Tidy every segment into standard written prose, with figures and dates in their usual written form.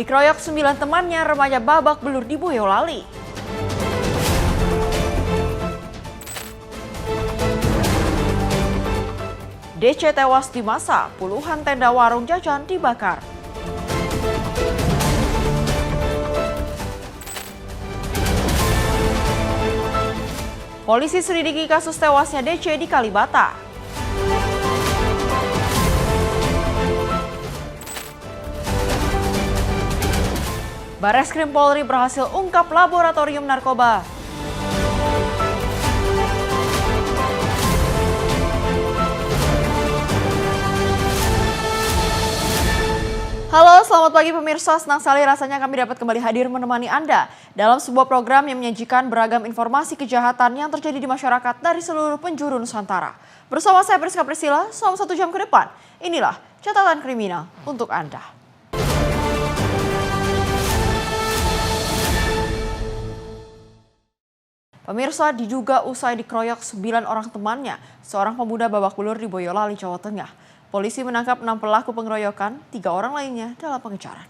Dikeroyok 9 temannya, remaja babak belur di Boyolali. DC tewas di masa, puluhan tenda warung jajan dibakar. Polisi selidiki kasus tewasnya DC di Kalibata. Bareskrim Polri berhasil ungkap laboratorium narkoba. Halo, selamat pagi pemirsa. Senang sekali rasanya kami dapat kembali hadir menemani Anda dalam sebuah program yang menyajikan beragam informasi kejahatan yang terjadi di masyarakat dari seluruh penjuru Nusantara. Bersama saya Priska Priscilla, selama 1 jam ke depan, inilah catatan kriminal untuk Anda. Pemirsa, diduga usai dikeroyok 9 orang temannya, seorang pemuda babak belur di Boyolali, Jawa Tengah. Polisi menangkap 6 pelaku pengeroyokan, 3 orang lainnya dalam pengejaran.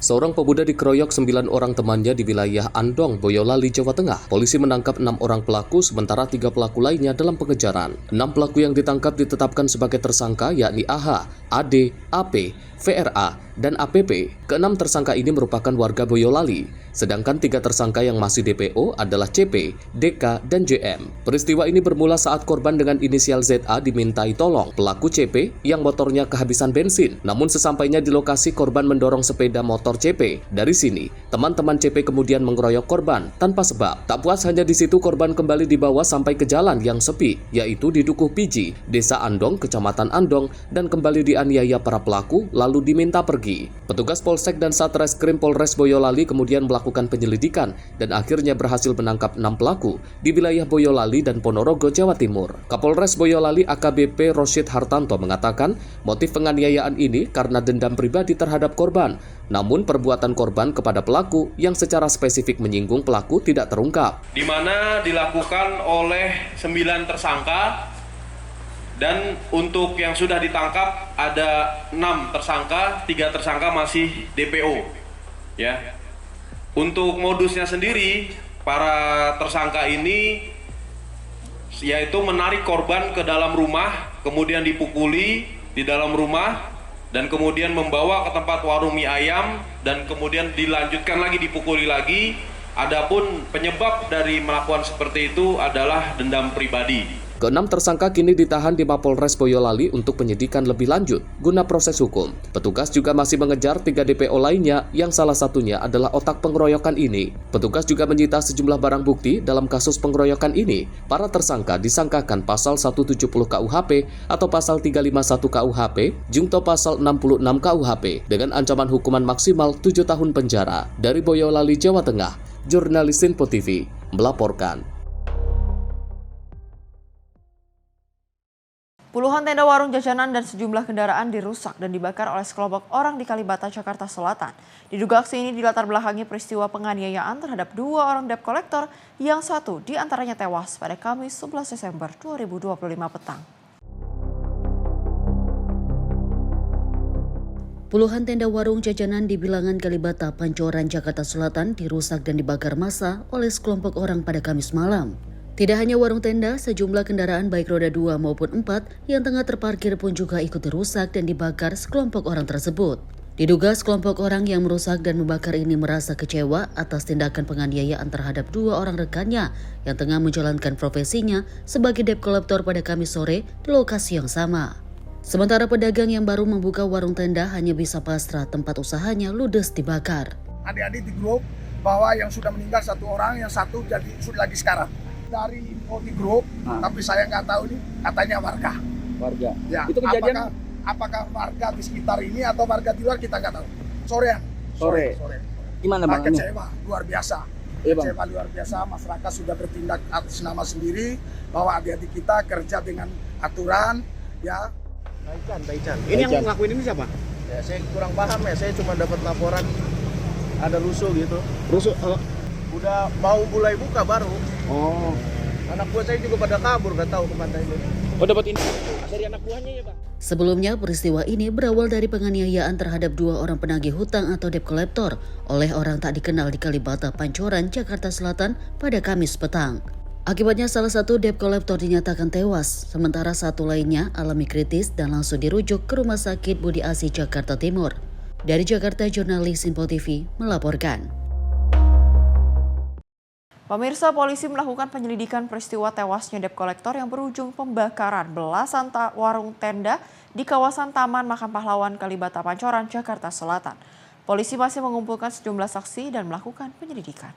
Seorang pemuda dikeroyok 9 orang temannya di wilayah Andong, Boyolali, Jawa Tengah. Polisi menangkap 6 orang pelaku, sementara 3 pelaku lainnya dalam pengejaran. 6 pelaku yang ditangkap ditetapkan sebagai tersangka yakni AH, AD, AP, VRA, dan APP. Ke-6 tersangka ini merupakan warga Boyolali. Sedangkan 3 tersangka yang masih DPO adalah CP, DK, dan JM. Peristiwa ini bermula saat korban dengan inisial ZA dimintai tolong pelaku CP yang motornya kehabisan bensin. Namun sesampainya di lokasi, korban mendorong sepeda motor CP. Dari sini, teman-teman CP kemudian mengeroyok korban tanpa sebab. Tak puas hanya di situ, korban kembali dibawa sampai ke jalan yang sepi, yaitu di Dukuh Piji, Desa Andong, Kecamatan Andong, dan kembali dianiaya para pelaku lalu diminta pergi. Petugas Polsek dan Satreskrim Polres Boyolali kemudian melakukan penyelidikan dan akhirnya berhasil menangkap 6 pelaku di wilayah Boyolali dan Ponorogo, Jawa Timur. Kapolres Boyolali AKBP Rosyid Hartanto mengatakan motif penganiayaan ini karena dendam pribadi terhadap korban. Namun perbuatan korban kepada pelaku yang secara spesifik menyinggung pelaku tidak terungkap. Di mana dilakukan oleh 9 tersangka. Dan untuk yang sudah ditangkap ada 6 tersangka, 3 tersangka masih DPO. Ya. Untuk modusnya sendiri, para tersangka ini yaitu menarik korban ke dalam rumah, kemudian dipukuli di dalam rumah, dan kemudian membawa ke tempat warung mie ayam, dan kemudian dilanjutkan lagi dipukuli lagi. Adapun penyebab dari melakukan seperti itu adalah dendam pribadi. Ke-6 tersangka kini ditahan di Mapolres Boyolali untuk penyidikan lebih lanjut guna proses hukum. Petugas juga masih mengejar 3 DPO lainnya yang salah satunya adalah otak pengeroyokan ini. Petugas juga menyita sejumlah barang bukti dalam kasus pengeroyokan ini. Para tersangka disangkakan pasal 170 KUHP atau pasal 351 KUHP, jungto pasal 66 KUHP dengan ancaman hukuman maksimal 7 tahun penjara. Dari Boyolali, Jawa Tengah, jurnalis Info TV melaporkan. Puluhan tenda warung jajanan dan sejumlah kendaraan dirusak dan dibakar oleh sekelompok orang di Kalibata, Jakarta Selatan. Diduga aksi ini dilatar belakangi peristiwa penganiayaan terhadap 2 orang debt collector yang 1 diantaranya tewas pada Kamis 11 Desember 2025 petang. Puluhan tenda warung jajanan di bilangan Kalibata, Pancoran, Jakarta Selatan dirusak dan dibakar massa oleh sekelompok orang pada Kamis malam. Tidak hanya warung tenda, sejumlah kendaraan baik roda 2 maupun 4 yang tengah terparkir pun juga ikut dirusak dan dibakar sekelompok orang tersebut. Diduga sekelompok orang yang merusak dan membakar ini merasa kecewa atas tindakan penganiayaan terhadap 2 orang rekannya yang tengah menjalankan profesinya sebagai debt collector pada Kamis sore di lokasi yang sama. Sementara pedagang yang baru membuka warung tenda hanya bisa pasrah tempat usahanya ludes dibakar. Adik-adik di grup bahwa yang sudah meninggal 1 orang, yang 1 sudah lagi sekarang. Dari info di grup, tapi saya nggak tahu nih, katanya warga. Warga. Ya, itu kejadian apakah warga di sekitar ini atau warga di luar kita nggak tahu. Sore. Gimana Bang? Kecewa, luar biasa. Kecewa luar biasa, masyarakat sudah bertindak atas nama sendiri bahwa adik-adik kita kerja dengan aturan, ya. Taichan. Ini yang ngelakuin ini siapa? Ya, saya kurang paham ya, saya cuma dapat laporan ada rusuh gitu. Rusuh? Udah mau mulai buka baru. Oh. Anak buah saya juga pada kabur, gak tahu kemana ini. Oh, dapat ini dari anak buahnya ya, Bang? Sebelumnya, peristiwa ini berawal dari penganiayaan terhadap 2 orang penagih hutang atau debt collector oleh orang tak dikenal di Kalibata, Pancoran, Jakarta Selatan pada Kamis petang. Akibatnya salah satu debt collector dinyatakan tewas, sementara satu lainnya alami kritis dan langsung dirujuk ke Rumah Sakit Budi Asih Jakarta Timur. Dari Jakarta, jurnalis Simpo TV melaporkan. Pemirsa, polisi melakukan penyelidikan peristiwa tewasnya debt collector yang berujung pembakaran belasan warung tenda di kawasan Taman Makam Pahlawan Kalibata Pancoran, Jakarta Selatan. Polisi masih mengumpulkan sejumlah saksi dan melakukan penyelidikan.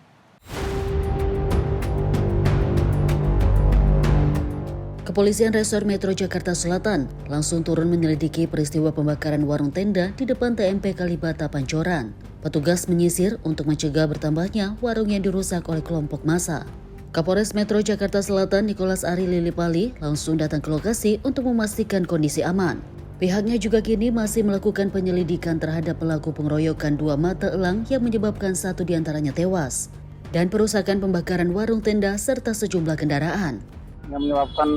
Kepolisian Resor Metro Jakarta Selatan langsung turun menyelidiki peristiwa pembakaran warung tenda di depan TMP Kalibata Pancoran. Petugas menyisir untuk mencegah bertambahnya warung yang dirusak oleh kelompok massa. Kapolres Metro Jakarta Selatan Nicholas Ari Lilipali langsung datang ke lokasi untuk memastikan kondisi aman. Pihaknya juga kini masih melakukan penyelidikan terhadap pelaku pengeroyokan 2 mata elang yang menyebabkan satu diantaranya tewas, dan perusakan pembakaran warung tenda serta sejumlah kendaraan. Yang menyebabkan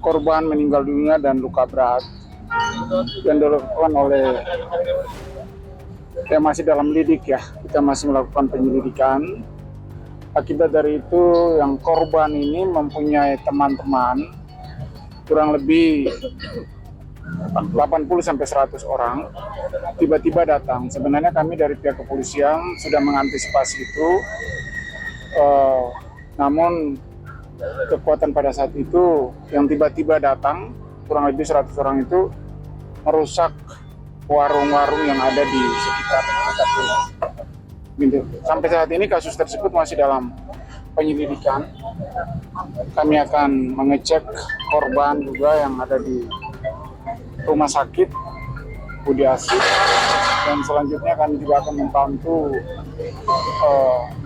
korban meninggal dunia dan luka berat yang dilakukan oleh masih dalam lidik ya, kita masih melakukan penyelidikan. Akibat dari itu yang korban ini mempunyai teman-teman kurang lebih 80-100 orang tiba-tiba datang. Sebenarnya kami dari pihak kepolisian sudah mengantisipasi itu, namun kekuatan pada saat itu yang tiba-tiba datang kurang lebih 100 orang itu merusak warung-warung yang ada di sekitar TKP. Sampai saat ini kasus tersebut masih dalam penyelidikan. Kami akan mengecek korban juga yang ada di Rumah Sakit Budi Asih, dan selanjutnya kami juga akan membantu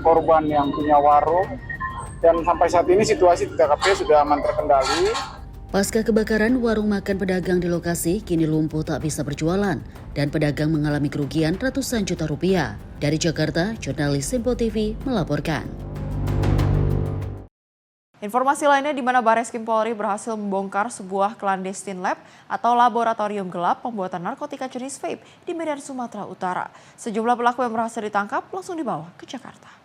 korban yang punya warung. Dan sampai saat ini situasi di TKP sudah aman terkendali. Pasca kebakaran, warung makan pedagang di lokasi kini lumpuh tak bisa berjualan dan pedagang mengalami kerugian ratusan juta rupiah. Dari Jakarta, jurnalis Simpo TV melaporkan. Informasi lainnya di mana Barreskrim Polri berhasil membongkar sebuah clandestine lab atau laboratorium gelap pembuatan narkotika jenis vape di Medan, Sumatera Utara. Sejumlah pelaku yang berhasil ditangkap langsung dibawa ke Jakarta.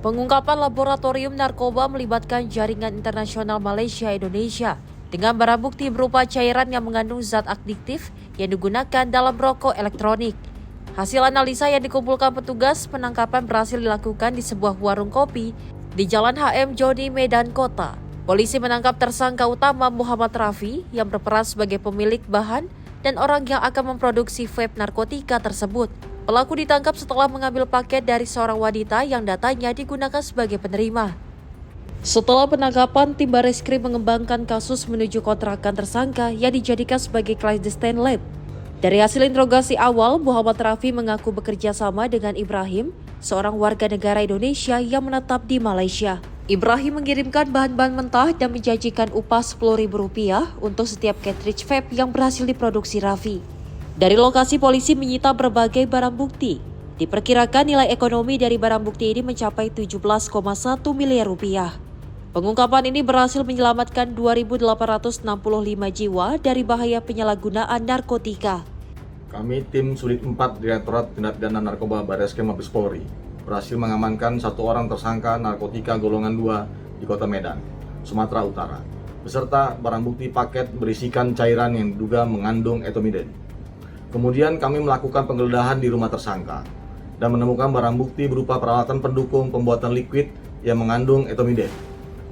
Pengungkapan laboratorium narkoba melibatkan jaringan internasional Malaysia-Indonesia dengan barang bukti berupa cairan yang mengandung zat adiktif yang digunakan dalam rokok elektronik. Hasil analisa yang dikumpulkan petugas, penangkapan berhasil dilakukan di sebuah warung kopi di Jalan HM Joni, Medan Kota. Polisi menangkap tersangka utama Muhammad Rafi yang berperan sebagai pemilik bahan dan orang yang akan memproduksi vape narkotika tersebut. Pelaku ditangkap setelah mengambil paket dari seorang wanita yang datanya digunakan sebagai penerima. Setelah penangkapan, tim Barreskrim mengembangkan kasus menuju kontrakan tersangka yang dijadikan sebagai clandestine lab. Dari hasil interogasi awal, Muhammad Rafi mengaku bekerja sama dengan Ibrahim, seorang warga negara Indonesia yang menetap di Malaysia. Ibrahim mengirimkan bahan-bahan mentah dan menjanjikan upah Rp10.000 untuk setiap cartridge vape yang berhasil diproduksi Rafi. Dari lokasi, polisi menyita berbagai barang bukti. Diperkirakan nilai ekonomi dari barang bukti ini mencapai 17,1 miliar rupiah. Pengungkapan ini berhasil menyelamatkan 2.865 jiwa dari bahaya penyalahgunaan narkotika. Kami tim Sulit 4 Direktorat Tindak Pidana Narkoba Barreskrim Mabes Polri berhasil mengamankan 1 orang tersangka narkotika golongan 2 di Kota Medan, Sumatera Utara, beserta barang bukti paket berisikan cairan yang diduga mengandung etomidate. Kemudian kami melakukan penggeledahan di rumah tersangka dan menemukan barang bukti berupa peralatan pendukung pembuatan liquid yang mengandung etomidate.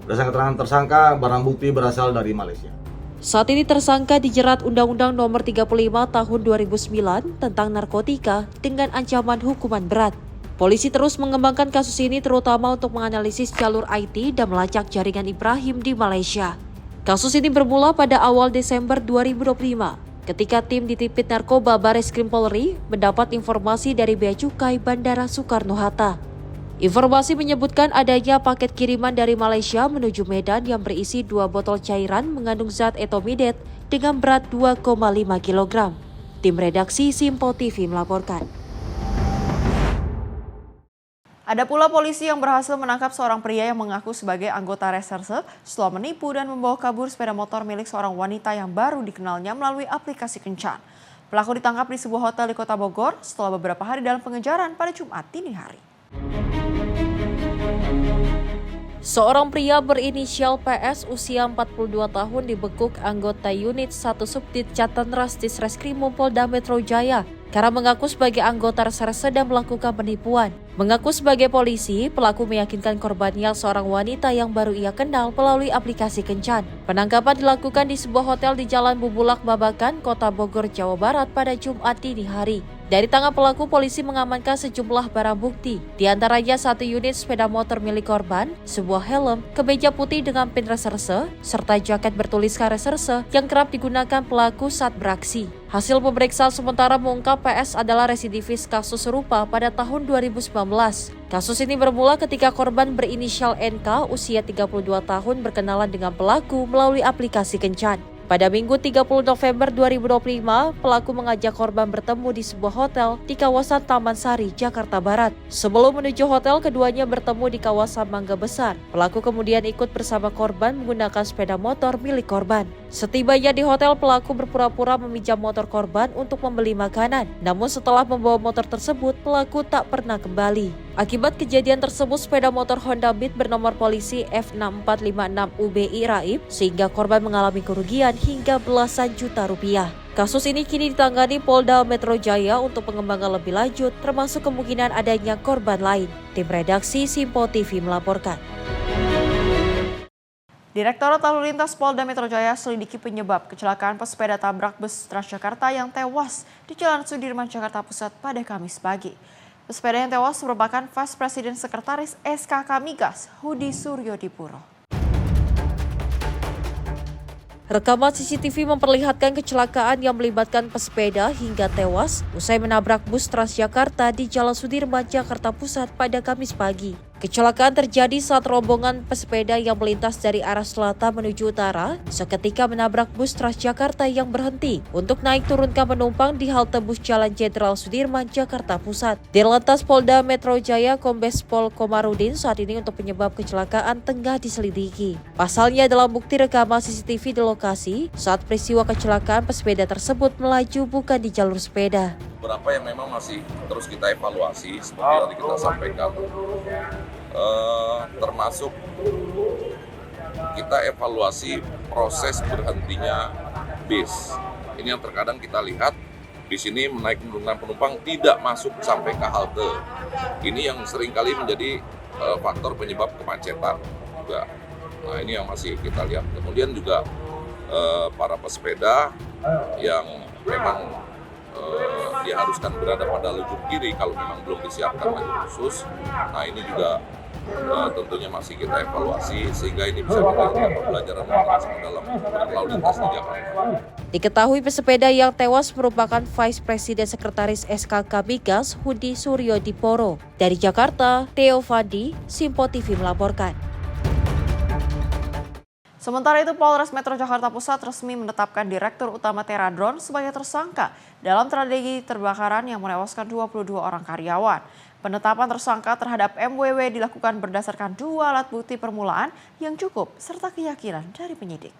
Berdasarkan keterangan tersangka, barang bukti berasal dari Malaysia. Saat ini tersangka dijerat Undang-Undang Nomor 35 Tahun 2009 tentang narkotika dengan ancaman hukuman berat. Polisi terus mengembangkan kasus ini terutama untuk menganalisis jalur IT dan melacak jaringan Ibrahim di Malaysia. Kasus ini bermula pada awal Desember 2025. Ketika tim ditipit narkoba Barreskrim Polri mendapat informasi dari Bea Cukai Bandara Soekarno-Hatta. Informasi menyebutkan adanya paket kiriman dari Malaysia menuju Medan yang berisi 2 botol cairan mengandung zat etomidate dengan berat 2,5 kg. Tim redaksi Simpo TV melaporkan. Ada pula polisi yang berhasil menangkap seorang pria yang mengaku sebagai anggota reserse setelah menipu dan membawa kabur sepeda motor milik seorang wanita yang baru dikenalnya melalui aplikasi kencan. Pelaku ditangkap di sebuah hotel di Kota Bogor setelah beberapa hari dalam pengejaran pada Jumat dini hari. Seorang pria berinisial PS usia 42 tahun dibekuk anggota unit 1 Subdit Jatanras Ditreskrimum Polda Metro Jaya karena mengaku sebagai anggota reserse dan melakukan penipuan. Mengaku sebagai polisi, pelaku meyakinkan korbannya seorang wanita yang baru ia kenal melalui aplikasi kencan. Penangkapan dilakukan di sebuah hotel di Jalan Bubulak Babakan, Kota Bogor, Jawa Barat pada Jumat dini hari. Dari tangan pelaku, polisi mengamankan sejumlah barang bukti, di antaranya 1 unit sepeda motor milik korban, sebuah helm, kemeja putih dengan pin reserse, serta jaket bertuliskan reserse yang kerap digunakan pelaku saat beraksi. Hasil pemeriksaan sementara mengungkap PS adalah residivis kasus serupa pada tahun 2019. Kasus ini bermula ketika korban berinisial NK usia 32 tahun berkenalan dengan pelaku melalui aplikasi kencan. Pada Minggu 30 November 2025, pelaku mengajak korban bertemu di sebuah hotel di kawasan Taman Sari, Jakarta Barat. Sebelum menuju hotel, keduanya bertemu di kawasan Mangga Besar. Pelaku kemudian ikut bersama korban menggunakan sepeda motor milik korban. Setibanya di hotel, pelaku berpura-pura meminjam motor korban untuk membeli makanan. Namun setelah membawa motor tersebut, pelaku tak pernah kembali. Akibat kejadian tersebut, sepeda motor Honda Beat bernomor polisi F6456UBI raib, sehingga korban mengalami kerugian hingga belasan juta rupiah. Kasus ini kini ditangani Polda Metro Jaya untuk pengembangan lebih lanjut, termasuk kemungkinan adanya korban lain. Tim redaksi Simpo TV melaporkan. Direktorat Lalu Lintas Polda Metro Jaya selidiki penyebab kecelakaan pesepeda tabrak bus Transjakarta yang tewas di Jalan Sudirman, Jakarta Pusat pada Kamis pagi. Pesepeda yang tewas merupakan Vice President Sekretaris SKK Migas, Hudi Suryodipuro. Rekaman CCTV memperlihatkan kecelakaan yang melibatkan pesepeda hingga tewas usai menabrak bus Transjakarta di Jalan Sudirman, Jakarta Pusat pada Kamis pagi. Kecelakaan terjadi saat rombongan pesepeda yang melintas dari arah selatan menuju utara seketika menabrak bus Transjakarta yang berhenti untuk naik turunkan penumpang di halte bus Jalan Jenderal Sudirman, Jakarta Pusat. Dirlantas Polda Metro Jaya Kombes Pol Komarudin saat ini untuk penyebab kecelakaan tengah diselidiki. Pasalnya dalam bukti rekaman CCTV di lokasi, saat peristiwa kecelakaan pesepeda tersebut melaju bukan di jalur sepeda. Beberapa yang memang masih terus kita evaluasi seperti yang kita sampaikan, termasuk kita evaluasi proses berhentinya bis. Ini yang terkadang kita lihat bis ini menaik menurunkan penumpang tidak masuk sampai ke halte. Ini yang seringkali menjadi faktor penyebab kemacetan juga. Nah, ini yang masih kita lihat. Kemudian juga para pesepeda yang memang diharuskan berada pada lajur kiri kalau memang belum disiapkan lajur khusus. Nah, ini juga tentunya masih kita evaluasi sehingga ini bisa menjadi pembelajaran dalam berlalu lintas di Jakarta. Diketahui pesepeda yang tewas merupakan Vice President Sekretaris SKK Migas, Hudi Suryodipuro. Dari Jakarta, Theo Fadi, Simpo TV melaporkan. Sementara itu, Polres Metro Jakarta Pusat resmi menetapkan Direktur Utama Teradron sebagai tersangka dalam tragedi terbakaran yang menewaskan 22 orang karyawan. Penetapan tersangka terhadap MWW dilakukan berdasarkan 2 alat bukti permulaan yang cukup serta keyakinan dari penyidik.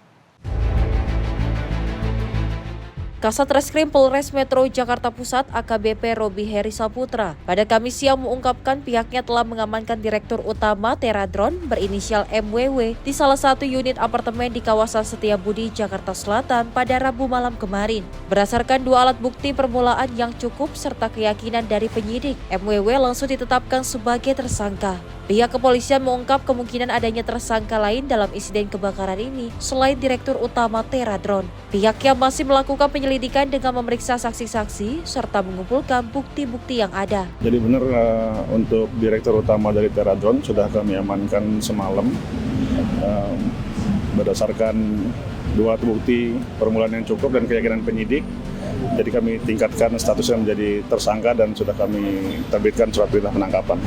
Kasat Reskrim Polres Metro Jakarta Pusat AKBP Robi Heri Saputra pada Kamis siang mengungkapkan pihaknya telah mengamankan Direktur Utama Teradron berinisial MWW di salah satu unit apartemen di kawasan Setiabudi, Jakarta Selatan pada Rabu malam kemarin. Berdasarkan 2 alat bukti permulaan yang cukup serta keyakinan dari penyidik, MWW langsung ditetapkan sebagai tersangka. Pihak kepolisian mengungkap kemungkinan adanya tersangka lain dalam insiden kebakaran ini selain Direktur Utama Teradron. Pihaknya masih melakukan penyelidikan dengan memeriksa saksi-saksi serta mengumpulkan bukti-bukti yang ada. Jadi benar untuk Direktur Utama dari Teradron sudah kami amankan semalam berdasarkan 2 alat bukti permulaan yang cukup dan keyakinan penyidik. Jadi kami tingkatkan statusnya menjadi tersangka dan sudah kami terbitkan surat perintah penangkapan.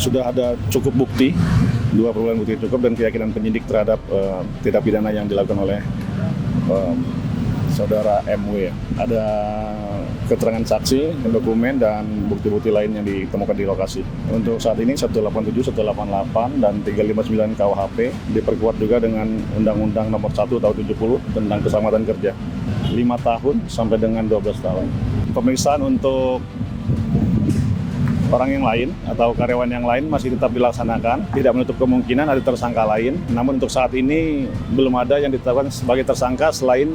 Sudah ada cukup bukti, 2 permulaan bukti cukup dan keyakinan penyidik terhadap tindak pidana yang dilakukan oleh saudara MW. Ada keterangan saksi, dokumen, dan bukti-bukti lain yang ditemukan di lokasi. Untuk saat ini 187, 188, dan 359 KUHP diperkuat juga dengan Undang-Undang Nomor 1 Tahun 70 tentang Keselamatan Kerja. 5 tahun sampai dengan 12 tahun. Pemeriksaan untuk orang yang lain atau karyawan yang lain masih tetap dilaksanakan, tidak menutup kemungkinan ada tersangka lain. Namun untuk saat ini belum ada yang ditetapkan sebagai tersangka selain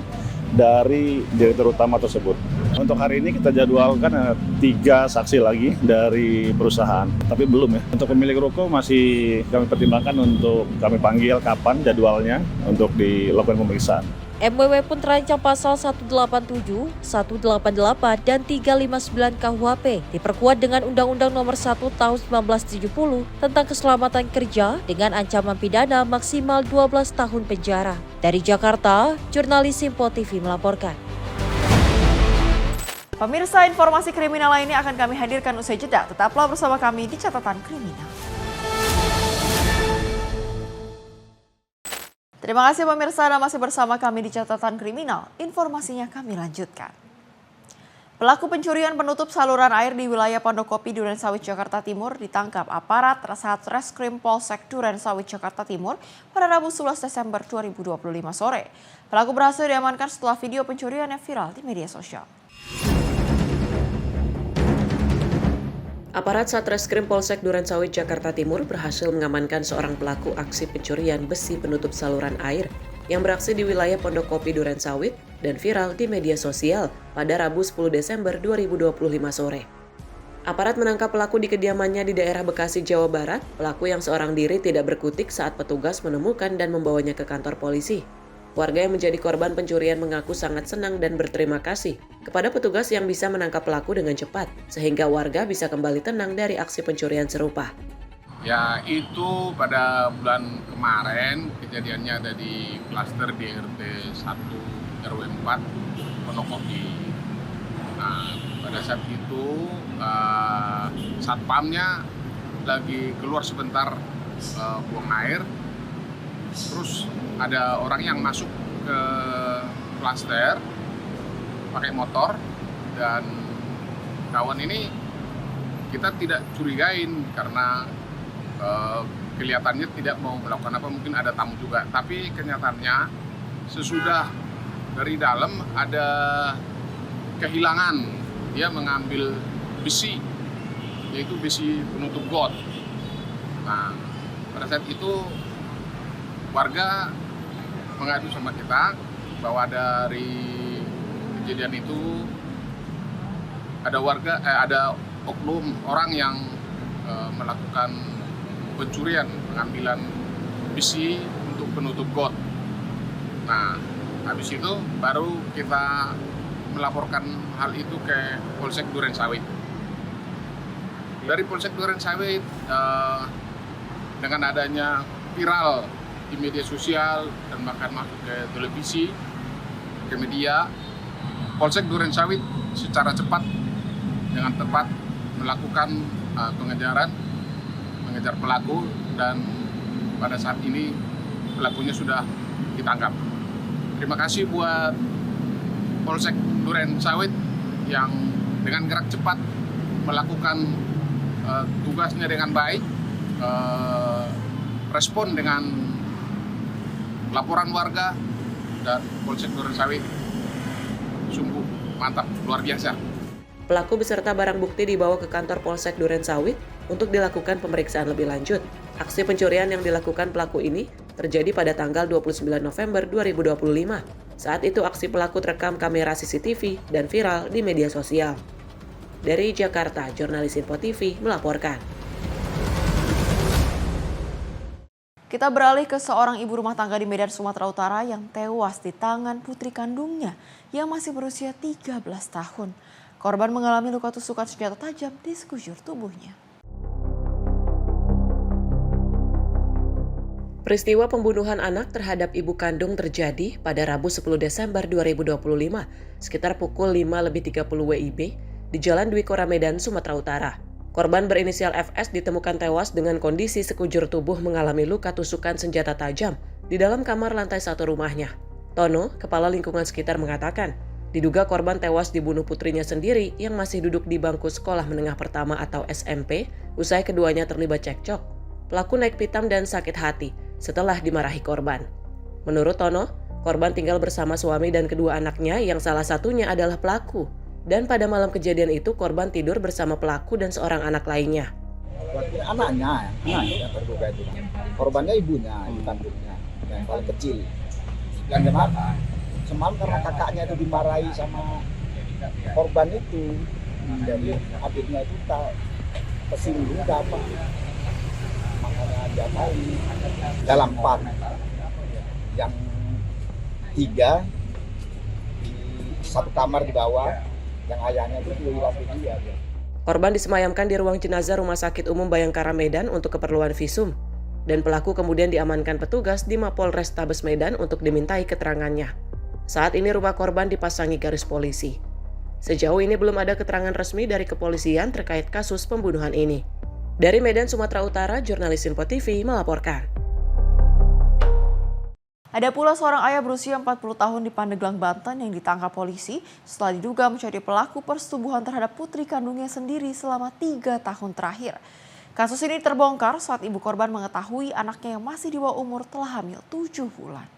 dari direktur utama tersebut. Untuk hari ini kita jadwalkan 3 saksi lagi dari perusahaan, tapi belum ya. Untuk pemilik ruko masih kami pertimbangkan untuk kami panggil kapan jadwalnya untuk dilakukan pemeriksaan. MWW pun terancam pasal 187, 188, dan 359 KUHP diperkuat dengan Undang-Undang Nomor 1 Tahun 1970 tentang Keselamatan Kerja dengan ancaman pidana maksimal 12 tahun penjara. Dari Jakarta, jurnalis Simpo TV melaporkan. Pemirsa, informasi kriminal lainnya akan kami hadirkan usai jeda. Tetaplah bersama kami di Catatan Kriminal. Terima kasih pemirsa, Anda masih bersama kami di Catatan Kriminal. Informasinya kami lanjutkan. Pelaku pencurian penutup saluran air di wilayah Pondokopi, Durensawit, Jakarta Timur ditangkap aparat Satreskrim Polsek Durensawit, Jakarta Timur pada Rabu 11 Desember 2025 sore. Pelaku berhasil diamankan setelah video pencurian yang viral di media sosial. Aparat Satreskrim Polsek Durensawit, Jakarta Timur berhasil mengamankan seorang pelaku aksi pencurian besi penutup saluran air yang beraksi di wilayah Pondokopi, Durensawit dan viral di media sosial pada Rabu 10 Desember 2025 sore. Aparat menangkap pelaku di kediamannya di daerah Bekasi, Jawa Barat. Pelaku yang seorang diri tidak berkutik saat petugas menemukan dan membawanya ke kantor polisi. Warga yang menjadi korban pencurian mengaku sangat senang dan berterima kasih kepada petugas yang bisa menangkap pelaku dengan cepat, sehingga warga bisa kembali tenang dari aksi pencurian serupa. Ya, itu pada bulan kemarin kejadiannya ada di klaster di RT 1 RW 4 Pondokopi. Nah, pada saat itu satpamnya lagi keluar sebentar buang air, terus ada orang yang masuk ke klaster pakai motor, dan kawan ini kita tidak curigain karena kelihatannya tidak mau melakukan apa, mungkin ada tamu juga. Tapi kenyataannya sesudah dari dalam ada kehilangan, dia mengambil besi, yaitu besi penutup got. Nah, pada saat itu warga mengadu sama kita bahwa dari kejadian itu ada oknum orang yang melakukan pencurian, pengambilan besi untuk penutup got. Nah, habis itu baru kita melaporkan hal itu ke Polsek Durensawit. Dari Polsek Durensawit dengan adanya viral di media sosial dan bahkan masuk ke televisi, ke media, Polsek Durensawit secara cepat dengan tepat melakukan mengejar pelaku, dan pada saat ini pelakunya sudah ditangkap. Terima kasih buat Polsek Durensawit yang dengan gerak cepat melakukan tugasnya dengan baik, respon dengan laporan warga, dan Polsek Durensawit sungguh mantap, luar biasa. Pelaku beserta barang bukti dibawa ke kantor Polsek Durensawit untuk dilakukan pemeriksaan lebih lanjut. Aksi pencurian yang dilakukan pelaku ini terjadi pada tanggal 29 November 2025. Saat itu aksi pelaku terekam kamera CCTV dan viral di media sosial. Dari Jakarta, jurnalis Simpo TV melaporkan. Kita beralih ke seorang ibu rumah tangga di Medan, Sumatera Utara yang tewas di tangan putri kandungnya yang masih berusia 13 tahun. Korban mengalami luka tusukan senjata tajam di sekujur tubuhnya. Peristiwa pembunuhan anak terhadap ibu kandung terjadi pada Rabu 10 Desember 2025 sekitar pukul 5:30 WIB di Jalan Dwi Kora, Medan, Sumatera Utara. Korban berinisial FS ditemukan tewas dengan kondisi sekujur tubuh mengalami luka tusukan senjata tajam di dalam kamar lantai 1 rumahnya. Tono, kepala lingkungan sekitar, mengatakan Diduga korban tewas dibunuh putrinya sendiri yang masih duduk di bangku sekolah menengah pertama atau SMP usai keduanya terlibat cekcok. Pelaku naik pitam dan sakit hati setelah dimarahi korban. Menurut Tono, korban tinggal bersama suami dan kedua anaknya yang salah satunya adalah pelaku. Dan pada malam kejadian itu korban tidur bersama pelaku dan seorang anak lainnya. Anaknya yang terduga itu. Korbannya ibunya, ibu kandungnya, yang paling kecil. Yang kenapa? Semalam karena kakaknya itu dimarahi sama korban itu, jadi adiknya itu tak tersinggung apa, makanya dia tahu dalam 4 yang 3 di satu kamar di bawah, yang ayahnya itu di dia. Korban disemayamkan di ruang jenazah Rumah Sakit Umum Bayangkara Medan untuk keperluan visum, dan pelaku kemudian diamankan petugas di Mapolres Tabes Medan untuk dimintai keterangannya. Saat ini rumah korban dipasangi garis polisi. Sejauh ini belum ada keterangan resmi dari kepolisian terkait kasus pembunuhan ini. Dari Medan, Sumatera Utara, jurnalis Info TV melaporkan. Ada pula seorang ayah berusia 40 tahun di Pandeglang, Banten yang ditangkap polisi setelah diduga menjadi pelaku persetubuhan terhadap putri kandungnya sendiri selama 3 tahun terakhir. Kasus ini terbongkar saat ibu korban mengetahui anaknya yang masih di bawah umur telah hamil 7 bulan.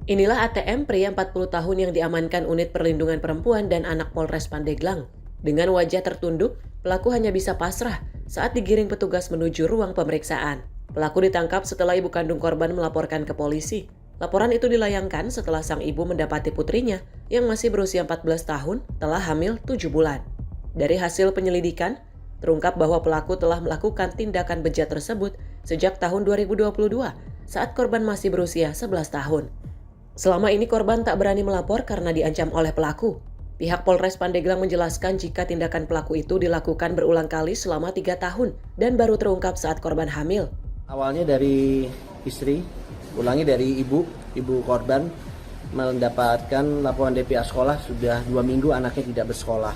Inilah ATM pria 40 tahun yang diamankan Unit Perlindungan Perempuan dan Anak Polres Pandeglang. Dengan wajah tertunduk, pelaku hanya bisa pasrah saat digiring petugas menuju ruang pemeriksaan. Pelaku ditangkap setelah ibu kandung korban melaporkan ke polisi. Laporan itu dilayangkan setelah sang ibu mendapati putrinya yang masih berusia 14 tahun telah hamil 7 bulan. Dari hasil penyelidikan, terungkap bahwa pelaku telah melakukan tindakan bejat tersebut sejak tahun 2022 saat korban masih berusia 11 tahun. Selama ini korban tak berani melapor karena diancam oleh pelaku. Pihak Polres Pandeglang menjelaskan jika tindakan pelaku itu dilakukan berulang kali selama 3 tahun dan baru terungkap saat korban hamil. Awalnya dari istri, ulangi dari ibu korban mendapatkan laporan dari pihak sekolah sudah 2 minggu anaknya tidak bersekolah.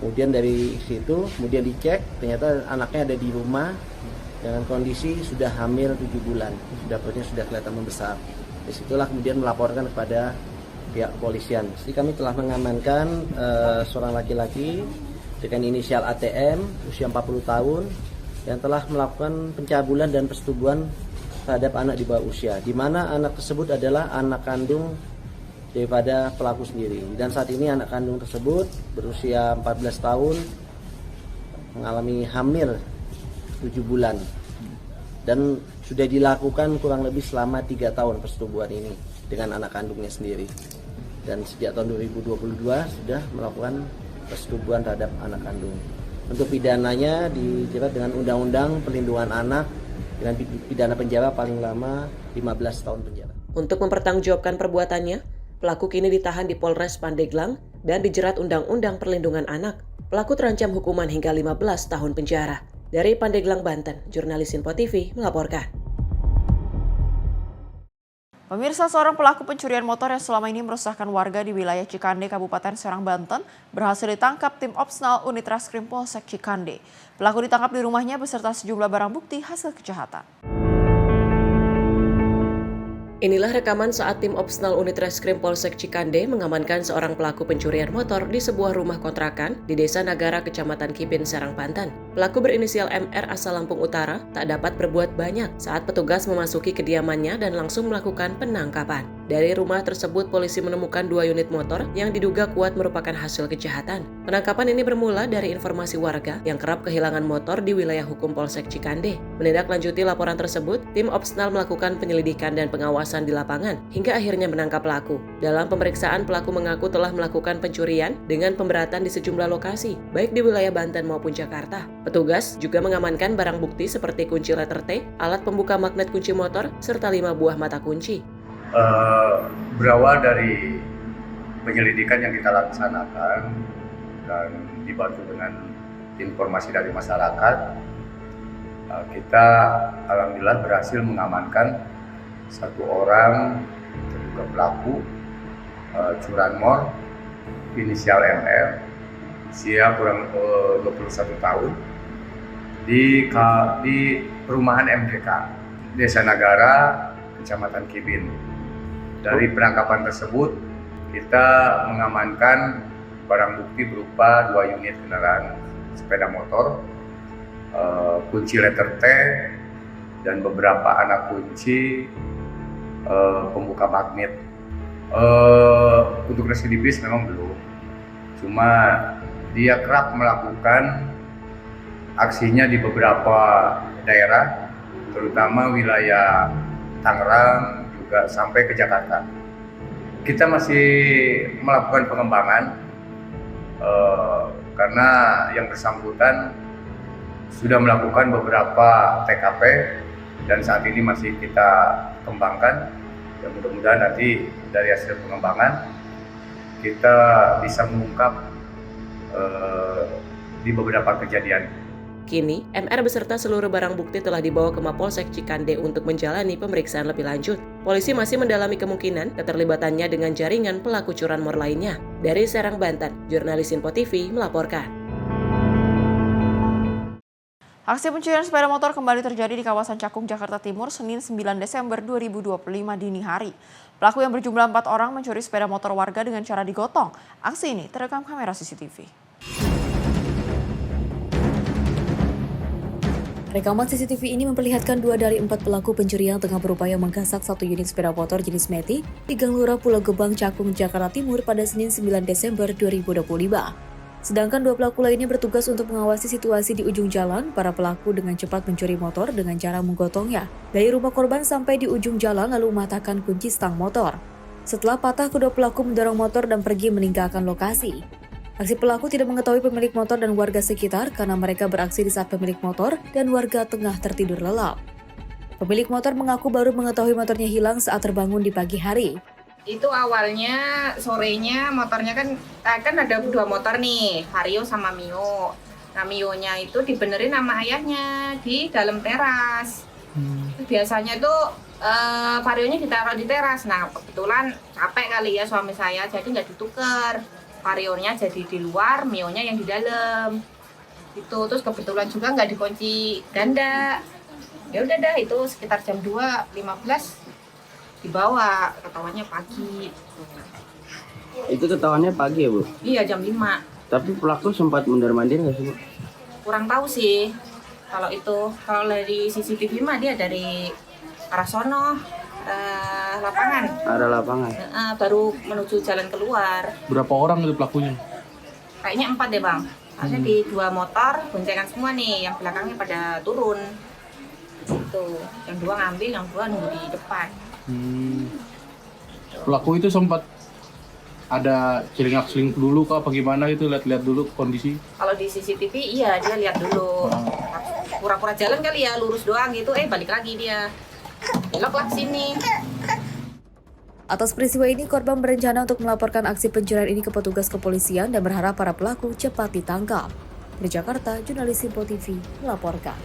Kemudian dari situ, kemudian dicek ternyata anaknya ada di rumah dengan kondisi sudah hamil 7 bulan, perutnya sudah kelihatan membesar. Disitulah kemudian melaporkan kepada pihak kepolisian. Jadi kami telah mengamankan seorang laki-laki dengan inisial ATM, usia 40 tahun, yang telah melakukan pencabulan dan persetubuhan terhadap anak di bawah usia, di mana anak tersebut adalah anak kandung daripada pelaku sendiri. Dan saat ini anak kandung tersebut berusia 14 tahun, mengalami hamil 7 bulan. Dan sudah dilakukan kurang lebih selama 3 tahun persetubuhan ini dengan anak kandungnya sendiri. Dan sejak tahun 2022 sudah melakukan persetubuhan terhadap anak kandung. Untuk pidananya dijerat dengan Undang-Undang Perlindungan Anak dengan pidana penjara paling lama 15 tahun penjara. Untuk mempertanggungjawabkan perbuatannya, pelaku kini ditahan di Polres Pandeglang dan dijerat Undang-Undang Perlindungan Anak. Pelaku terancam hukuman hingga 15 tahun penjara. Dari Pandeglang, Banten, jurnalis Info TV melaporkan. Pemirsa, seorang pelaku pencurian motor yang selama ini meresahkan warga di wilayah Cikande, Kabupaten Serang, Banten, berhasil ditangkap tim Opsnal Unit Reskrim Polsek Cikande. Pelaku ditangkap di rumahnya beserta sejumlah barang bukti hasil kejahatan. Inilah rekaman saat tim Opsnal Unit Reskrim Polsek Cikande mengamankan seorang pelaku pencurian motor di sebuah rumah kontrakan di Desa Nagara, Kecamatan Kibin, Serang, Banten. Pelaku berinisial MR asal Lampung Utara tak dapat berbuat banyak saat petugas memasuki kediamannya dan langsung melakukan penangkapan. Dari rumah tersebut, polisi menemukan 2 unit motor yang diduga kuat merupakan hasil kejahatan. Penangkapan ini bermula dari informasi warga yang kerap kehilangan motor di wilayah hukum Polsek Cikande. Menindaklanjuti laporan tersebut, tim Opsnal melakukan penyelidikan dan pengawasan di lapangan hingga akhirnya menangkap pelaku. Dalam pemeriksaan, pelaku mengaku telah melakukan pencurian dengan pemberatan di sejumlah lokasi, baik di wilayah Banten maupun Jakarta. Petugas juga mengamankan barang bukti seperti kunci letter T, alat pembuka magnet kunci motor, serta 5 buah mata kunci. Berawal dari penyelidikan yang kita laksanakan dan dibantu dengan informasi dari masyarakat, kita alhamdulillah berhasil mengamankan 1 orang terduga pelaku curanmor inisial MR, usia kurang 21 tahun di perumahan MDK Desa Nagara, Kecamatan Kibin. Dari penangkapan tersebut, kita mengamankan barang bukti berupa 2 unit kendaraan sepeda motor, kunci letter T, dan beberapa anak kunci pembuka magnet. Untuk residivis memang belum, cuma dia kerap melakukan aksinya di beberapa daerah, terutama wilayah Tangerang juga sampai ke Jakarta. Kita masih melakukan pengembangan karena yang bersangkutan sudah melakukan beberapa TKP dan saat ini masih kita kembangkan. Ya, mudah-mudahan nanti dari hasil pengembangan kita bisa mengungkap di beberapa kejadian. Kini, MR beserta seluruh barang bukti telah dibawa ke Mapolsek Cikande untuk menjalani pemeriksaan lebih lanjut. Polisi masih mendalami kemungkinan keterlibatannya dengan jaringan pelaku curanmor lainnya. Dari Serang, Banten, jurnalis Info TV melaporkan. Aksi pencurian sepeda motor kembali terjadi di kawasan Cakung, Jakarta Timur, Senin 9 Desember 2025 dini hari. Pelaku yang berjumlah 4 orang mencuri sepeda motor warga dengan cara digotong. Aksi ini terekam kamera CCTV. Rekaman CCTV ini memperlihatkan 2 dari 4 pelaku pencurian tengah berupaya menggasak 1 unit sepeda motor jenis Matic di Gang Lurah Pulau Gebang, Cakung, Jakarta Timur pada Senin 9 Desember 2025. Sedangkan 2 pelaku lainnya bertugas untuk mengawasi situasi di ujung jalan. Para pelaku dengan cepat mencuri motor dengan cara menggotongnya dari rumah korban sampai di ujung jalan lalu mematahkan kunci stang motor. Setelah patah, kedua pelaku mendorong motor dan pergi meninggalkan lokasi. Aksi pelaku tidak mengetahui pemilik motor dan warga sekitar karena mereka beraksi di saat pemilik motor dan warga tengah tertidur lelap. Pemilik motor mengaku baru mengetahui motornya hilang saat terbangun di pagi hari. Itu awalnya sorenya motornya kan ada 2 motor nih, Vario sama Mio. Nah, Mio-nya itu dibenerin sama ayahnya di dalam teras. Biasanya tuh Vario-nya ditaruh di teras. Nah, kebetulan capek kali ya suami saya, jadi nggak ditukar. Vario-nya jadi di luar, Mio-nya yang di dalam. Itu terus kebetulan juga nggak dikunci ganda. Ya udah dah, itu sekitar jam 2.15 dibawa, ketahuannya pagi. Itu ketahuannya pagi ya, Bu? Iya, jam 5. Tapi pelaku sempat mondar-mandir nggak sih, Bu? Kurang tahu sih. Kalau itu, kalau dari CCTV mah dia dari arah sono, lapangan. Arah lapangan. Baru menuju jalan keluar. Berapa orang itu pelakunya? Kayaknya 4 deh, Bang. Ada di 2 motor, boncengan semua nih, yang belakangnya pada turun. Itu, yang 2 ngambil, yang 2 nunggu di depan. Pelaku itu sempat ada celingak-celing dulu kah apa gimana itu, lihat-lihat dulu kondisi? Kalau di CCTV iya dia lihat dulu. Pura-pura jalan kali ya, lurus doang gitu, balik lagi dia. Belok lah sini. Atas peristiwa ini, korban berencana untuk melaporkan aksi pencurian ini ke petugas kepolisian dan berharap para pelaku cepat ditangkap. Di Jakarta, jurnalis Info TV melaporkan.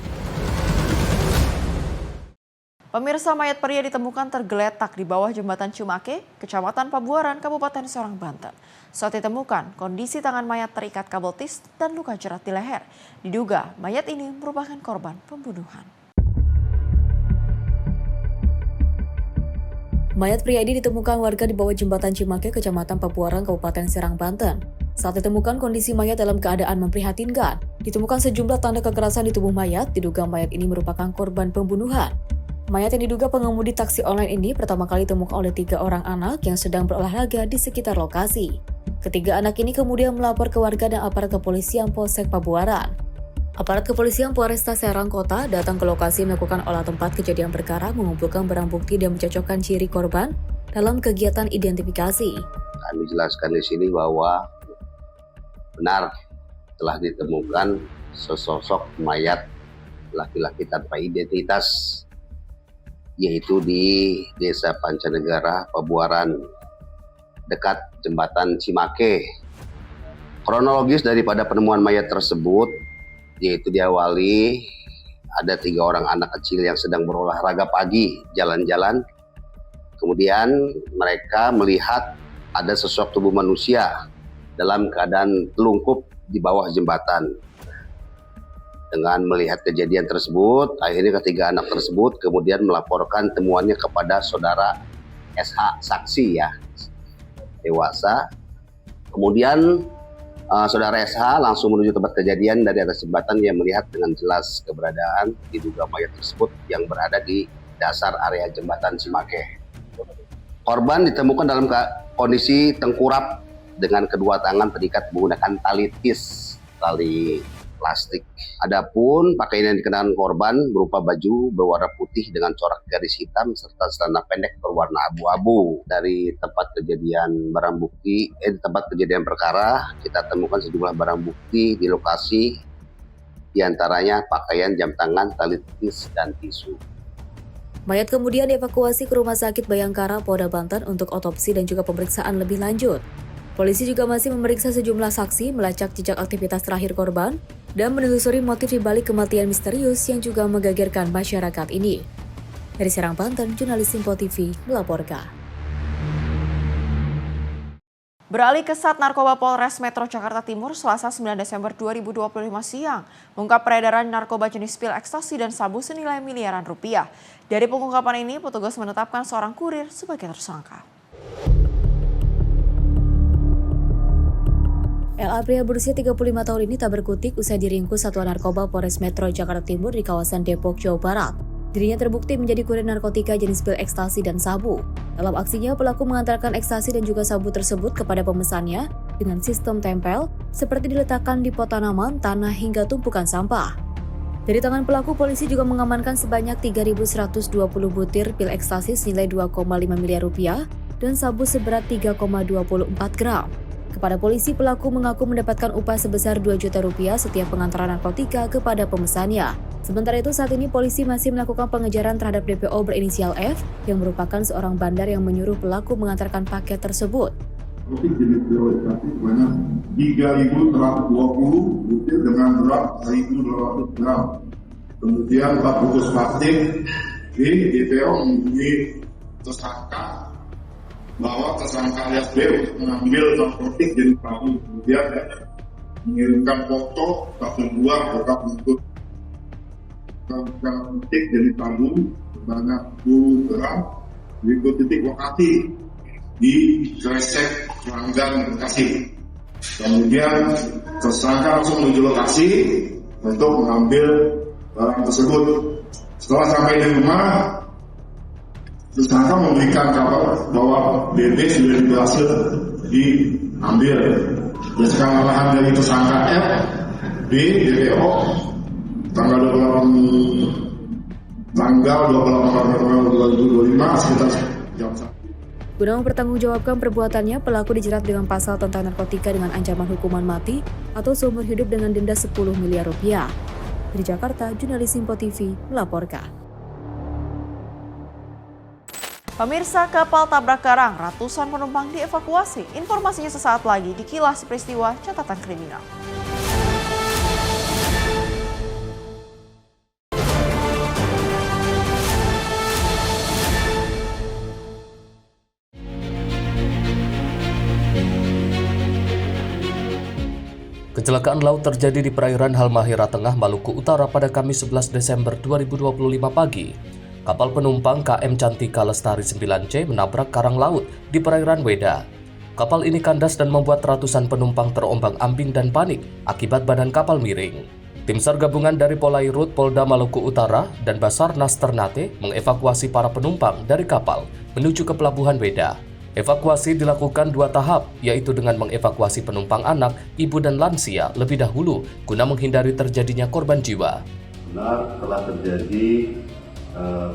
Pemirsa, mayat pria ditemukan tergeletak di bawah jembatan Cimake, Kecamatan Pabuaran, Kabupaten Serang, Banten. Saat ditemukan, kondisi tangan mayat terikat kabel tis dan luka jerat di leher. Diduga mayat ini merupakan korban pembunuhan. Mayat pria ini ditemukan warga di bawah jembatan Cimake, Kecamatan Pabuaran, Kabupaten Serang, Banten. Saat ditemukan, kondisi mayat dalam keadaan memprihatinkan. Ditemukan sejumlah tanda kekerasan di tubuh mayat, diduga mayat ini merupakan korban pembunuhan. Mayat yang diduga pengemudi taksi online ini pertama kali ditemukan oleh 3 orang anak yang sedang berolahraga di sekitar lokasi. Ketiga anak ini kemudian melapor ke warga dan aparat kepolisian Polsek Pabuaran. Aparat kepolisian Polresta Serang Kota datang ke lokasi melakukan olah tempat kejadian perkara, mengumpulkan barang bukti dan mencocokkan ciri korban dalam kegiatan identifikasi. Kami jelaskan di sini bahwa benar telah ditemukan sesosok mayat laki-laki tanpa identitas, yaitu di Desa Pancanegara, Pabuaran, dekat jembatan Cimake. Kronologis daripada penemuan mayat tersebut, yaitu diawali ada 3 orang anak kecil yang sedang berolahraga pagi, jalan-jalan. Kemudian mereka melihat ada sosok tubuh manusia dalam keadaan telungkup di bawah jembatan. Dengan melihat kejadian tersebut, akhirnya ketiga anak tersebut kemudian melaporkan temuannya kepada saudara SH, saksi ya, dewasa. Kemudian saudara SH langsung menuju tempat kejadian dari atas jembatan yang melihat dengan jelas keberadaan diduga mayat tersebut yang berada di dasar area jembatan Cimakeh. Korban ditemukan dalam kondisi tengkurap dengan kedua tangan terikat menggunakan tali plastik. Adapun pakaian yang dikenakan korban berupa baju berwarna putih dengan corak garis hitam serta celana pendek berwarna abu-abu. Dari tempat kejadian tempat kejadian perkara, kita temukan sejumlah barang bukti di lokasi, diantaranya pakaian, jam tangan, tali tis, dan tisu. Mayat kemudian dievakuasi ke Rumah Sakit Bayangkara, Polda Banten untuk otopsi dan juga pemeriksaan lebih lanjut. Polisi juga masih memeriksa sejumlah saksi, melacak jejak aktivitas terakhir korban, dan menelusuri motif dibalik kematian misterius yang juga menggegerkan masyarakat ini. Dari Serang, Banten, jurnalis Simpo TV melaporkan. Beralih ke Sat Narkoba Polres Metro Jakarta Timur Selasa 9 Desember 2025 siang, mengungkap peredaran narkoba jenis pil ekstasi dan sabu senilai miliaran rupiah. Dari pengungkapan ini, petugas menetapkan seorang kurir sebagai tersangka. LA pria berusia 35 tahun ini tak berkutik usai diringkus Satuan Narkoba Polres Metro Jakarta Timur di kawasan Depok, Jawa Barat. Dirinya terbukti menjadi kurir narkotika jenis pil ekstasi dan sabu. Dalam aksinya, pelaku mengantarkan ekstasi dan juga sabu tersebut kepada pemesannya dengan sistem tempel, seperti diletakkan di pot tanaman, tanah, hingga tumpukan sampah. Dari tangan pelaku, polisi juga mengamankan sebanyak 3.120 butir pil ekstasi senilai 2,5 miliar rupiah dan sabu seberat 3,24 gram. Kepada polisi, pelaku mengaku mendapatkan upah sebesar 2 juta rupiah setiap pengantaran narkotika kepada pemesannya. Sementara itu, saat ini polisi masih melakukan pengejaran terhadap DPO berinisial F yang merupakan seorang bandar yang menyuruh pelaku mengantarkan paket tersebut. Jenis pil ekstasi sebanyak 3.120 butir dengan berat 1.200 gram. Kemudian 4 bungkus plastik. Di DPO menghubungi tersangka bahwa tersangka alias B untuk mengambil narkotik jenis sabu, kemudian mengirimkan foto satu buah bekas untuk narkotik jenis sabu sebanyak 10 gram di titik lokasi di Gresik, Pelanggan, Bekasi. Kemudian tersangka langsung menuju lokasi untuk mengambil barang tersebut. Setelah sampai di rumah, tersangka memberikan kabar bahwa BB sudah berhasil diambil. Berdasarkan arahan dari tersangka F, B, DPO, tanggal 28 Maret 2025 sekitar jam 1. Guna mempertanggungjawabkan perbuatannya, pelaku dijerat dengan pasal tentang narkotika dengan ancaman hukuman mati atau seumur hidup dengan denda 10 miliar rupiah. Dari Jakarta, jurnalis Simpo TV melaporkan. Pemirsa, kapal tabrak karang, ratusan penumpang dievakuasi. Informasinya sesaat lagi di Kilas Peristiwa Catatan Kriminal. Kecelakaan laut terjadi di perairan Halmahera Tengah, Maluku Utara pada Kamis 11 Desember 2025 pagi. Kapal penumpang KM Cantika Lestari 9C menabrak karang laut di perairan Weda. Kapal ini kandas dan membuat ratusan penumpang terombang-ambing dan panik akibat badan kapal miring. Tim SAR gabungan dari Polairut Polda Maluku Utara dan Basarnas Ternate mengevakuasi para penumpang dari kapal menuju ke pelabuhan Weda. Evakuasi dilakukan 2 tahap, yaitu dengan mengevakuasi penumpang anak, ibu dan lansia lebih dahulu guna menghindari terjadinya korban jiwa. Benar telah terjadi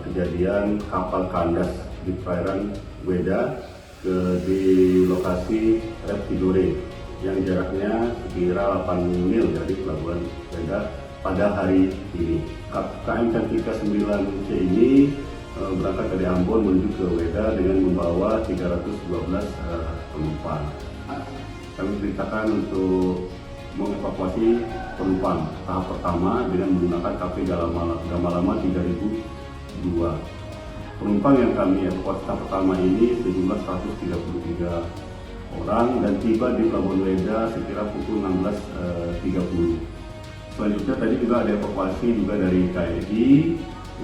kejadian kapal kandas di perairan Weda di lokasi Reptidore yang jaraknya sekira 8 mil dari pelabuhan Weda pada hari ini. KM Cantika 9C ini berangkat dari Ambon menuju ke Weda dengan membawa 312 penumpang. Kami perintahkan untuk mengevakuasi penumpang tahap pertama dengan menggunakan KP Gamalama 3002. Penumpang yang kami evakuasi tahap pertama ini sejumlah 133 orang dan tiba di Pelabuhan Weda sekira pukul 16.30. Selanjutnya tadi juga ada evakuasi juga dari KRI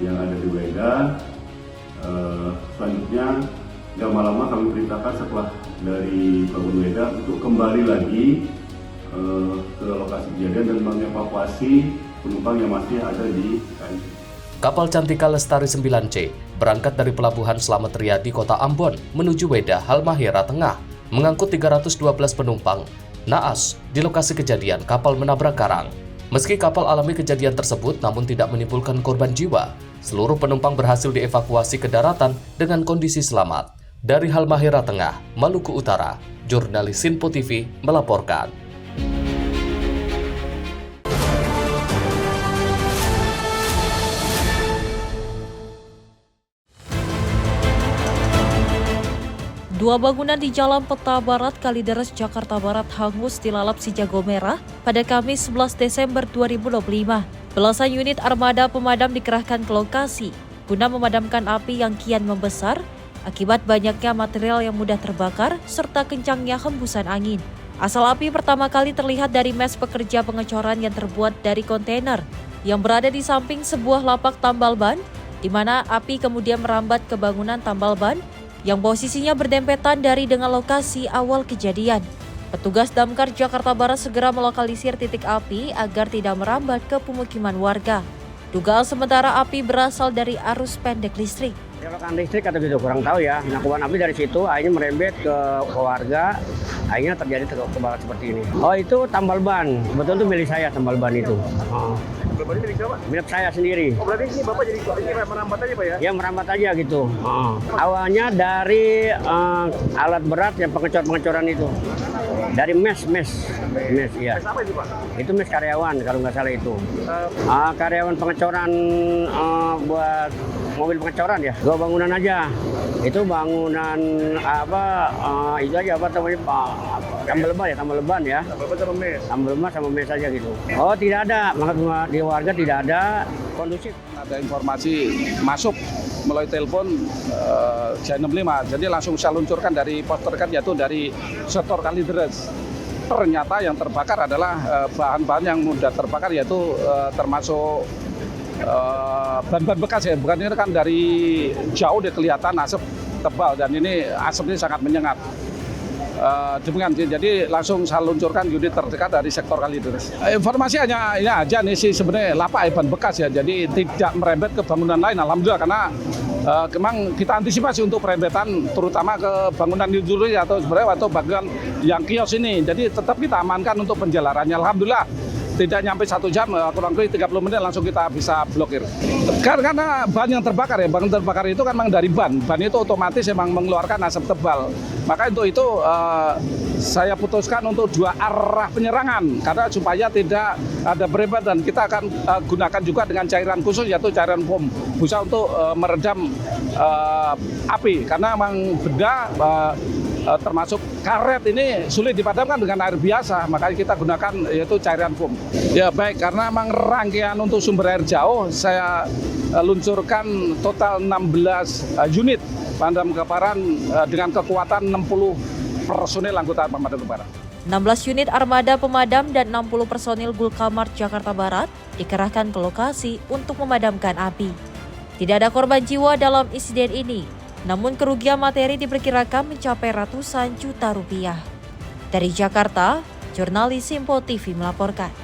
yang ada di Weda. Selanjutnya gak lama kami perintahkan setelah dari Pelabuhan Weda untuk kembali lagi ke lokasi kejadian dan mengevakuasi penumpang yang masih ada di KRI. Kapal Cantika Lestari 9C berangkat dari Pelabuhan Slamet Riyadi, Kota Ambon menuju Weda, Halmahera Tengah, mengangkut 312 penumpang. Naas, di lokasi kejadian kapal menabrak karang. Meski kapal alami kejadian tersebut namun tidak menimbulkan korban jiwa, seluruh penumpang berhasil dievakuasi ke daratan dengan kondisi selamat. Dari Halmahera Tengah, Maluku Utara, jurnalis Sinpo TV melaporkan. Dua bangunan di Jalan Peta Barat, Kalideres, Jakarta Barat hangus dilalap si jago merah pada Kamis 11 Desember 2025. Belasan unit armada pemadam dikerahkan ke lokasi guna memadamkan api yang kian membesar akibat banyaknya material yang mudah terbakar serta kencangnya hembusan angin. Asal api pertama kali terlihat dari mes pekerja pengecoran yang terbuat dari kontainer yang berada di samping sebuah lapak tambal ban, di mana api kemudian merambat ke bangunan tambal ban yang posisinya berdempetan dari dengan lokasi awal kejadian. Petugas Damkar Jakarta Barat segera melokalisir titik api agar tidak merambat ke pemukiman warga. Dugaan sementara api berasal dari arus pendek listrik. Rekan listrik atau gitu kurang tahu ya. Kobaran api dari situ akhirnya merembet ke warga. Akhirnya terjadi kebakaran seperti ini. Oh itu tambal ban. Betul itu milik saya tambal ban itu. Tambal ban milik siapa? Milik saya sendiri. Oh berarti ini Bapak jadi merambat aja Pak ya? Ya merambat aja gitu. Awalnya dari alat berat yang pengecoran itu. Dari mes ya. Mes apa itu Pak? Itu mes karyawan kalau nggak salah itu. Karyawan pengecoran buat mobil pengecoran ya. 2 bangunan aja. Itu bangunan itu aja tambal ban ya. Tambal ban sama mes aja gitu. Oh tidak ada, di warga tidak ada, kondusif. Ada informasi masuk melalui telepon Jaya 65, jadi langsung saya luncurkan dari pos terdekat yaitu dari sektor Kalideres. Ternyata yang terbakar adalah bahan-bahan yang mudah terbakar yaitu termasuk bahan-bahan bekas ya, bukan ini kan dari jauh dia kelihatan asap tebal dan ini asapnya sangat menyengat. Demikian, jadi langsung saya luncurkan unit terdekat dari sektor Kalideres. Informasi hanya ini aja nih sih sebenarnya lapak ban bekas ya, jadi tidak merembet ke bangunan lain. Alhamdulillah karena memang kita antisipasi untuk perembetan terutama ke bangunan industri atau sebenarnya atau bagian yang kios ini. Jadi tetap kita amankan untuk penjalarannya. Alhamdulillah tidak nyampe 1 jam, kurang lebih 30 menit langsung kita bisa blokir. Karena ban yang terbakar ya, ban terbakar itu kan memang dari ban itu otomatis memang mengeluarkan asap tebal. Maka untuk itu saya putuskan untuk 2 arah penyerangan karena supaya tidak ada berembat dan kita akan gunakan juga dengan cairan khusus yaitu cairan foam busa untuk meredam api karena memang benda termasuk karet ini sulit dipadamkan dengan air biasa, makanya kita gunakan yaitu cairan foam. Ya baik, karena memang rangkaian untuk sumber air jauh saya luncurkan total 16 unit pemadam kebakaran dengan kekuatan 60 personil anggota pemadam kebakaran. 16 unit armada pemadam dan 60 personil Gulkamart Jakarta Barat dikerahkan ke lokasi untuk memadamkan api. Tidak ada korban jiwa dalam insiden ini, namun kerugian materi diperkirakan mencapai ratusan juta rupiah. Dari Jakarta, jurnalis Sinpo TV melaporkan.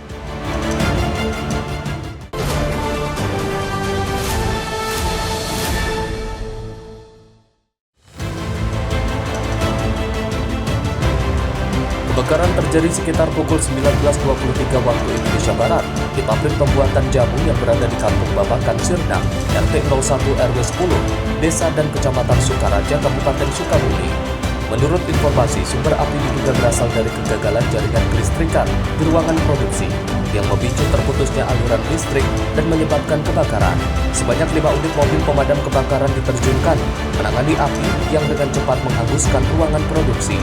Kebakaran terjadi sekitar pukul 19.23 waktu Indonesia Barat di pabrik pembuatan jamu yang berada di Kampung Babakan, Sirnang, RT 01 RW 10, Desa dan Kecamatan Sukaraja, Kabupaten Sukabumi. Menurut informasi, sumber api diduga berasal dari kegagalan jaringan kelistrikan di ruangan produksi yang memicu terputusnya aliran listrik dan menyebabkan kebakaran. Sebanyak 5 unit mobil pemadam kebakaran diterjunkan menangani api yang dengan cepat menghanguskan ruangan produksi.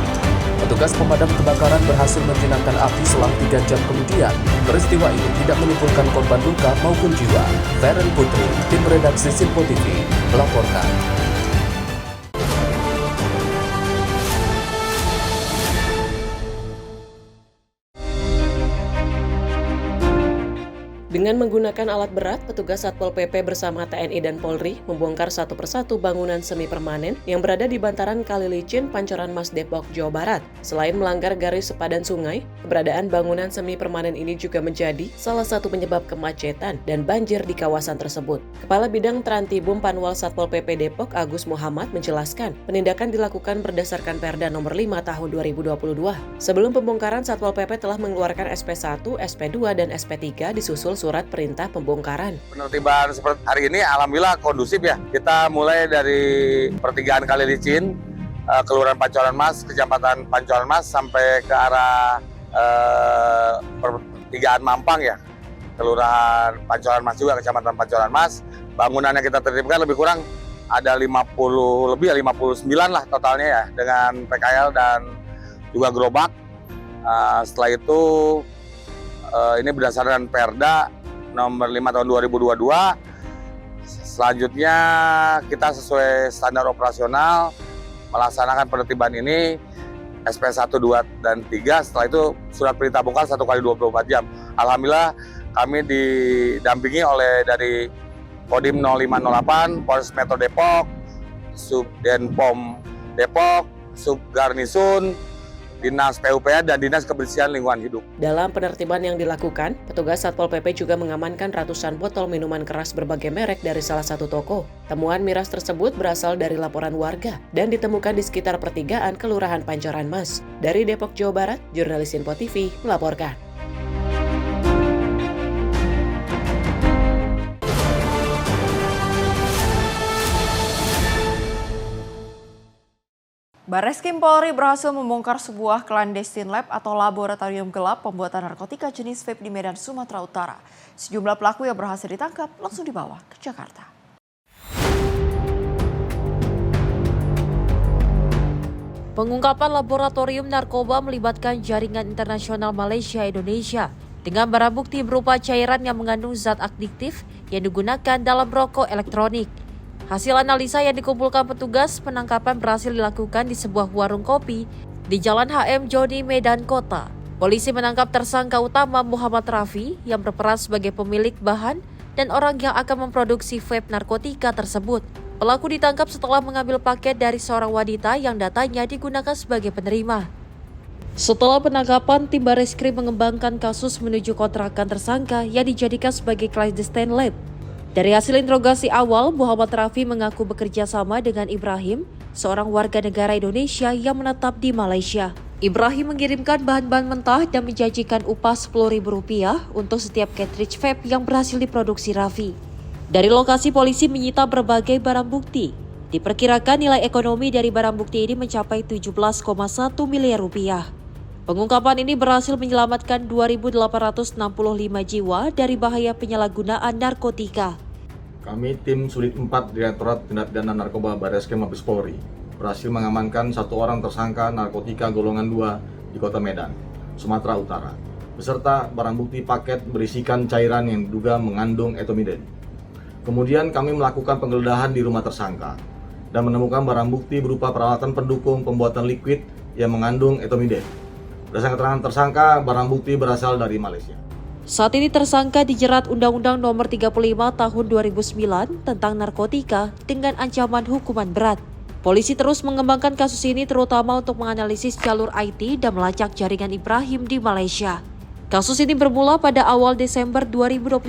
Petugas pemadam kebakaran berhasil menjinakkan api selang 3 jam kemudian. Peristiwa ini tidak menimbulkan korban luka maupun jiwa. Feren Putri, tim redaksi Sinpo TV, melaporkan. Dengan menggunakan alat berat, petugas Satpol PP bersama TNI dan Polri membongkar satu persatu bangunan semi permanen yang berada di bantaran Kali Licin, Pancoran Mas, Depok, Jawa Barat. Selain melanggar garis sepadan sungai, keberadaan bangunan semi permanen ini juga menjadi salah satu penyebab kemacetan dan banjir di kawasan tersebut. Kepala Bidang Trantibum Panwal Satpol PP Depok, Agus Muhammad, menjelaskan penindakan dilakukan berdasarkan Perda Nomor 5 Tahun 2022. Sebelum pembongkaran, Satpol PP telah mengeluarkan SP1, SP2, dan SP3 disusul surat perintah pembongkaran. Penertiban seperti hari ini alhamdulillah kondusif ya. Kita mulai dari pertigaan Kali Licin, Kelurahan Pancoran Mas, Kecamatan Pancoran Mas sampai ke arah pertigaan Mampang ya. Kelurahan Pancoran Mas juga, Kecamatan Pancoran Mas. Bangunan yang kita tertibkan lebih kurang ada 59 lah totalnya ya, dengan PKL dan juga gerobak. Setelah itu ini berdasarkan Perda Nomor 5 Tahun 2022. Selanjutnya kita sesuai standar operasional melaksanakan penertiban ini SP1, 2, dan 3. Setelah itu surat perintah bongkar 1 kali 24 jam. Alhamdulillah kami didampingi oleh dari Kodim 0508, Polres Metro Depok, Subdenpom Depok, Subgarnisun, Dinas PUPR, dan Dinas Kebersihan Lingkungan Hidup. Dalam penertiban yang dilakukan, petugas Satpol PP juga mengamankan ratusan botol minuman keras berbagai merek dari salah satu toko. Temuan miras tersebut berasal dari laporan warga dan ditemukan di sekitar pertigaan Kelurahan Pancoran Mas. Dari Depok, Jawa Barat, jurnalis Info TV melaporkan. Barreskrim Polri berhasil membongkar sebuah clandestine lab atau laboratorium gelap pembuatan narkotika jenis vape di Medan, Sumatera Utara. Sejumlah pelaku yang berhasil ditangkap langsung dibawa ke Jakarta. Pengungkapan laboratorium narkoba melibatkan jaringan internasional Malaysia-Indonesia dengan barang bukti berupa cairan yang mengandung zat adiktif yang digunakan dalam rokok elektronik. Hasil analisa yang dikumpulkan petugas, penangkapan berhasil dilakukan di sebuah warung kopi di Jalan HM Joni, Medan Kota. Polisi menangkap tersangka utama Muhammad Rafi yang berperan sebagai pemilik bahan dan orang yang akan memproduksi vape narkotika tersebut. Pelaku ditangkap setelah mengambil paket dari seorang wanita yang datanya digunakan sebagai penerima. Setelah penangkapan, tim Barreskrim mengembangkan kasus menuju kontrakan tersangka yang dijadikan sebagai clandestine lab. Dari hasil interogasi awal, Muhammad Rafi mengaku bekerja sama dengan Ibrahim, seorang warga negara Indonesia yang menetap di Malaysia. Ibrahim mengirimkan bahan-bahan mentah dan menjanjikan upah Rp10.000 untuk setiap cartridge vape yang berhasil diproduksi Rafi. Dari lokasi, polisi menyita berbagai barang bukti. Diperkirakan nilai ekonomi dari barang bukti ini mencapai Rp17,1 miliar. Pengungkapan ini berhasil menyelamatkan 2.865 jiwa dari bahaya penyalahgunaan narkotika. Kami tim Sulit 4 Direktorat Tindak Pidana Narkoba Barreskrim Mabes Polri berhasil mengamankan 1 orang tersangka narkotika golongan 2 di Kota Medan, Sumatera Utara, beserta barang bukti paket berisikan cairan yang diduga mengandung etomidate. Kemudian kami melakukan penggeledahan di rumah tersangka dan menemukan barang bukti berupa peralatan pendukung pembuatan liquid yang mengandung etomidate. Berdasarkan keterangan tersangka, barang bukti berasal dari Malaysia. Saat ini tersangka dijerat Undang-Undang Nomor 35 Tahun 2009 tentang narkotika dengan ancaman hukuman berat. Polisi terus mengembangkan kasus ini terutama untuk menganalisis jalur IT dan melacak jaringan Ibrahim di Malaysia. Kasus ini bermula pada awal Desember 2025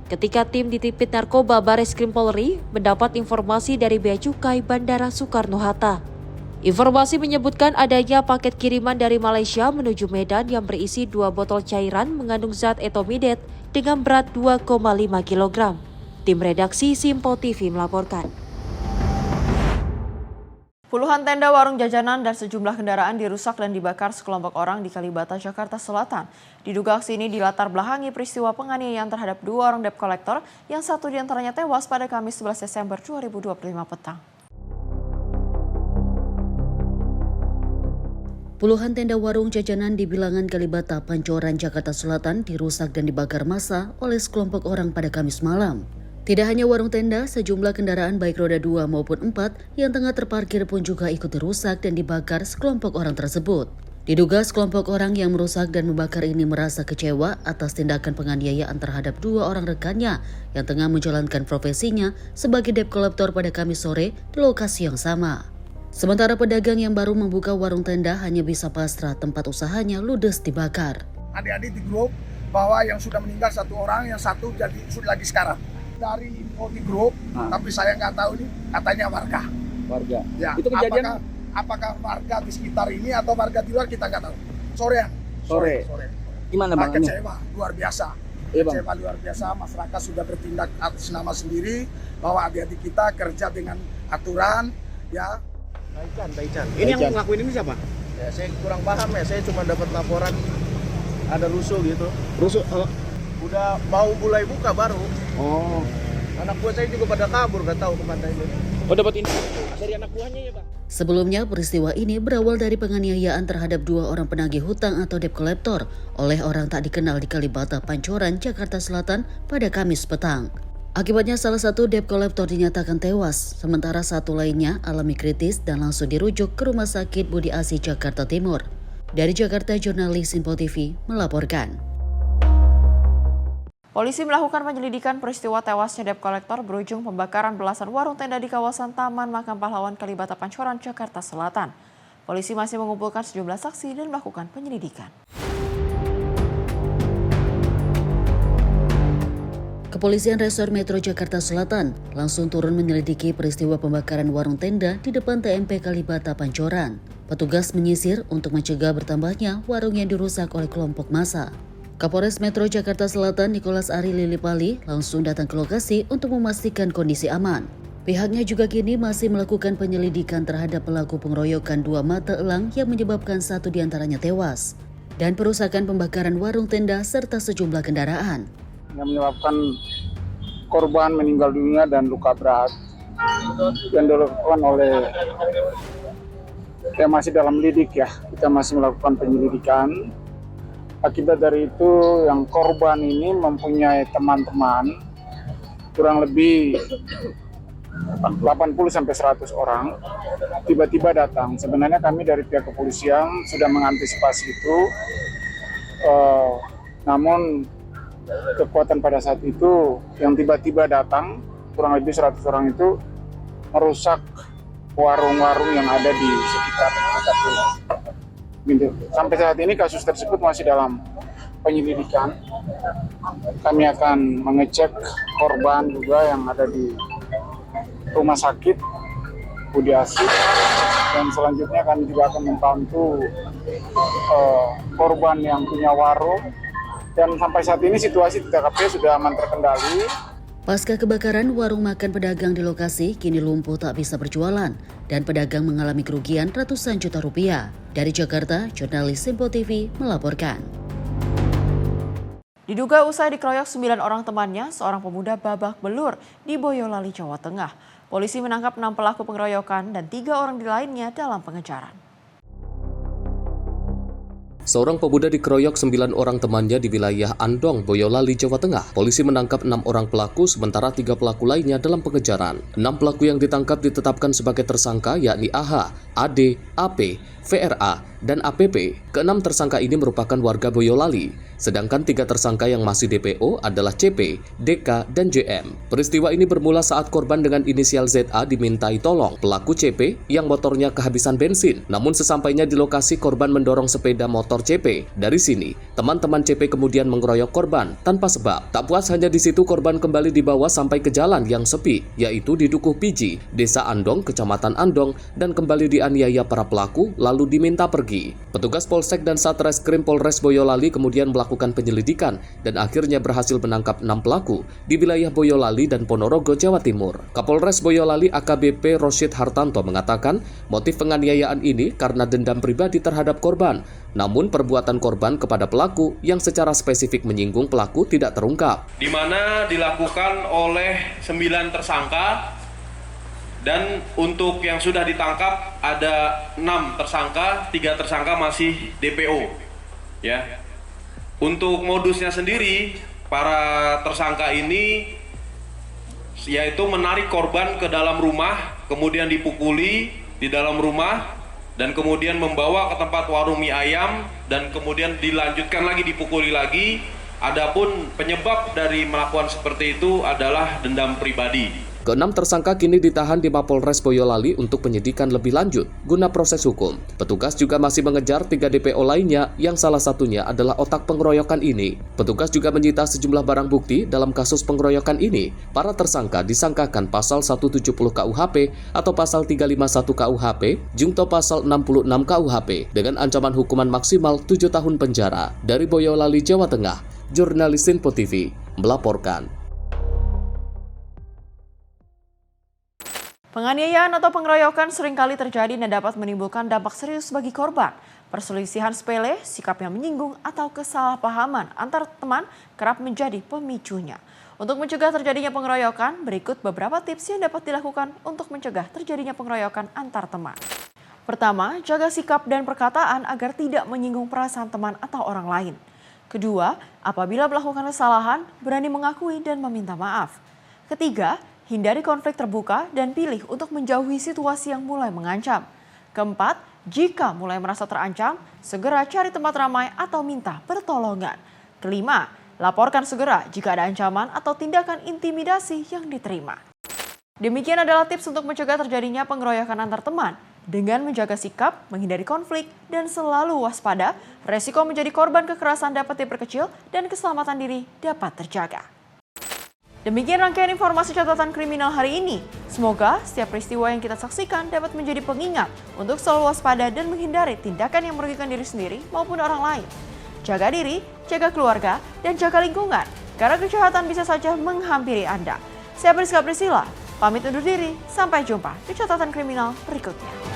ketika tim ditipit narkoba Barreskrim Polri mendapat informasi dari Bea Cukai Bandara Soekarno-Hatta. Informasi menyebutkan adanya paket kiriman dari Malaysia menuju Medan yang berisi 2 botol cairan mengandung zat etomidate dengan berat 2,5 kg. Tim redaksi Simpo TV melaporkan. Puluhan tenda warung jajanan dan sejumlah kendaraan dirusak dan dibakar sekelompok orang di Kalibata, Jakarta Selatan. Diduga aksi ini dilatar belakangi peristiwa penganiayaan terhadap 2 orang debt collector yang 1 diantaranya tewas pada Kamis 11 Desember 2025 petang. Puluhan tenda warung jajanan di bilangan Kalibata, Pancoran, Jakarta Selatan dirusak dan dibakar massa oleh sekelompok orang pada Kamis malam. Tidak hanya warung tenda, sejumlah kendaraan baik roda 2 maupun 4 yang tengah terparkir pun juga ikut dirusak dan dibakar sekelompok orang tersebut. Diduga sekelompok orang yang merusak dan membakar ini merasa kecewa atas tindakan penganiayaan terhadap 2 orang rekannya yang tengah menjalankan profesinya sebagai debt collector pada Kamis sore di lokasi yang sama. Sementara pedagang yang baru membuka warung tenda hanya bisa pasrah tempat usahanya ludes dibakar. Adik-adik di grup bahwa yang sudah meninggal 1 orang, yang 1 jadi sudah lagi sekarang. Dari info di grup, tapi saya nggak tahu ini katanya warga. Warga. Ya, itu kejadian apakah warga di sekitar ini atau warga di luar kita nggak tahu. Sore. Gimana Bang? Kecewa, luar biasa. Kecewa luar biasa, masyarakat sudah bertindak atas nama sendiri bahwa adik-adik kita kerja dengan aturan, ya. Baichan. Ini yang ngelakuin ini siapa? Ya, saya kurang paham ya, saya cuma dapat laporan ada rusuh gitu. Rusuh? Udah mau mulai buka baru. Oh. Anak buah saya juga pada kabur, gak tahu kemana ini. Oh, dapat info dari anak buahnya ya, Bang? Sebelumnya, peristiwa ini berawal dari penganiayaan terhadap 2 orang penagih hutang atau debt collector oleh orang tak dikenal di Kalibata, Pancoran, Jakarta Selatan pada Kamis petang. Akibatnya salah satu debt collector dinyatakan tewas, sementara 1 lainnya alami kritis dan langsung dirujuk ke Rumah Sakit Budi Asih, Jakarta Timur. Dari Jakarta, jurnalis Simpo TV melaporkan. Polisi melakukan penyelidikan peristiwa tewasnya debt collector berujung pembakaran belasan warung tenda di kawasan Taman Makam Pahlawan Kalibata Pancoran, Jakarta Selatan. Polisi masih mengumpulkan sejumlah saksi dan melakukan penyelidikan. Kepolisian Resor Metro Jakarta Selatan langsung turun menyelidiki peristiwa pembakaran warung tenda di depan TMP Kalibata Pancoran. Petugas menyisir untuk mencegah bertambahnya warung yang dirusak oleh kelompok massa. Kapolres Metro Jakarta Selatan Nicholas Ari Lilipali langsung datang ke lokasi untuk memastikan kondisi aman. Pihaknya juga kini masih melakukan penyelidikan terhadap pelaku pengeroyokan 2 mata elang yang menyebabkan 1 diantaranya tewas dan perusakan pembakaran warung tenda serta sejumlah kendaraan. Yang menyebabkan korban meninggal dunia dan luka berat yang dilakukan oleh yang masih dalam lidik ya, kita masih melakukan penyelidikan. Akibat dari itu yang korban ini mempunyai teman-teman kurang lebih 80-100 orang tiba-tiba datang. Sebenarnya kami dari pihak kepolisian sudah mengantisipasi itu, namun kekuatan pada saat itu yang tiba-tiba datang kurang lebih 100 orang itu merusak warung-warung yang ada di sekitar TKP. Sampai saat ini kasus tersebut masih dalam penyelidikan. Kami akan mengecek korban juga yang ada di Rumah Sakit Budi Asih, dan selanjutnya kami juga akan membantu korban yang punya warung. Dan sampai saat ini situasi di TKP sudah aman terkendali. Pasca kebakaran, warung makan pedagang di lokasi kini lumpuh tak bisa berjualan dan pedagang mengalami kerugian ratusan juta rupiah. Dari Jakarta, jurnalis Simpo TV melaporkan. Diduga usai dikeroyok 9 orang temannya, seorang pemuda babak belur di Boyolali, Jawa Tengah. Polisi menangkap 6 pelaku pengeroyokan dan 3 orang lainnya dalam pengejaran. Seorang pemuda dikeroyok 9 orang temannya di wilayah Andong, Boyolali, Jawa Tengah. Polisi menangkap 6 orang pelaku, sementara 3 pelaku lainnya dalam pengejaran. 6 pelaku yang ditangkap ditetapkan sebagai tersangka yakni AH, AD, AP, VRA, dan APP. Ke-6 tersangka ini merupakan warga Boyolali, sedangkan 3 tersangka yang masih DPO adalah CP, DK, dan JM. Peristiwa ini bermula saat korban dengan inisial ZA dimintai tolong pelaku CP yang motornya kehabisan bensin. Namun sesampainya di lokasi, korban mendorong sepeda motor CP. Dari sini, teman-teman CP kemudian mengeroyok korban tanpa sebab. Tak puas hanya di situ, korban kembali dibawa sampai ke jalan yang sepi, yaitu di Dukuh Piji, Desa Andong, Kecamatan Andong, dan kembali dianiaya para pelaku lalu diminta pergi. Petugas Polsek dan Satreskrim Polres Boyolali kemudian melakukan penyelidikan dan akhirnya berhasil menangkap 6 pelaku di wilayah Boyolali dan Ponorogo, Jawa Timur. Kapolres Boyolali AKBP Rosyid Hartanto mengatakan motif penganiayaan ini karena dendam pribadi terhadap korban. Namun perbuatan korban kepada pelaku yang secara spesifik menyinggung pelaku tidak terungkap. Di mana dilakukan oleh 9 tersangka. Dan untuk yang sudah ditangkap ada 6 tersangka, 3 tersangka masih DPO. Ya. Untuk modusnya sendiri, para tersangka ini yaitu menarik korban ke dalam rumah, kemudian dipukuli di dalam rumah, dan kemudian membawa ke tempat warung mie ayam dan kemudian dilanjutkan lagi, dipukuli lagi. Adapun penyebab dari melakukan seperti itu adalah dendam pribadi. Keenam tersangka kini ditahan di Mapolres Boyolali untuk penyidikan lebih lanjut guna proses hukum. Petugas juga masih mengejar 3 DPO lainnya yang salah satunya adalah otak pengeroyokan ini. Petugas juga menyita sejumlah barang bukti dalam kasus pengeroyokan ini. Para tersangka disangkakan pasal 170 KUHP atau pasal 351 KUHP, jungto pasal 66 KUHP dengan ancaman hukuman maksimal 7 tahun penjara. Dari Boyolali, Jawa Tengah, jurnalis Info TV melaporkan. Penganiayaan atau pengeroyokan seringkali terjadi dan dapat menimbulkan dampak serius bagi korban. Perselisihan sepele, sikap yang menyinggung, atau kesalahpahaman antar teman kerap menjadi pemicunya. Untuk mencegah terjadinya pengeroyokan, berikut beberapa tips yang dapat dilakukan untuk mencegah terjadinya pengeroyokan antar teman. Pertama, jaga sikap dan perkataan agar tidak menyinggung perasaan teman atau orang lain. Kedua, apabila melakukan kesalahan, berani mengakui dan meminta maaf. Ketiga, hindari konflik terbuka dan pilih untuk menjauhi situasi yang mulai mengancam. Keempat, jika mulai merasa terancam, segera cari tempat ramai atau minta pertolongan. Kelima, laporkan segera jika ada ancaman atau tindakan intimidasi yang diterima. Demikian adalah tips untuk mencegah terjadinya pengeroyokan antar teman. Dengan menjaga sikap, menghindari konflik, dan selalu waspada, resiko menjadi korban kekerasan dapat diperkecil dan keselamatan diri dapat terjaga. Demikian rangkaian informasi catatan kriminal hari ini. Semoga setiap peristiwa yang kita saksikan dapat menjadi pengingat untuk selalu waspada dan menghindari tindakan yang merugikan diri sendiri maupun orang lain. Jaga diri, jaga keluarga, dan jaga lingkungan, karena kejahatan bisa saja menghampiri Anda. Saya Priska Priscilla, pamit undur diri, sampai jumpa di catatan kriminal berikutnya.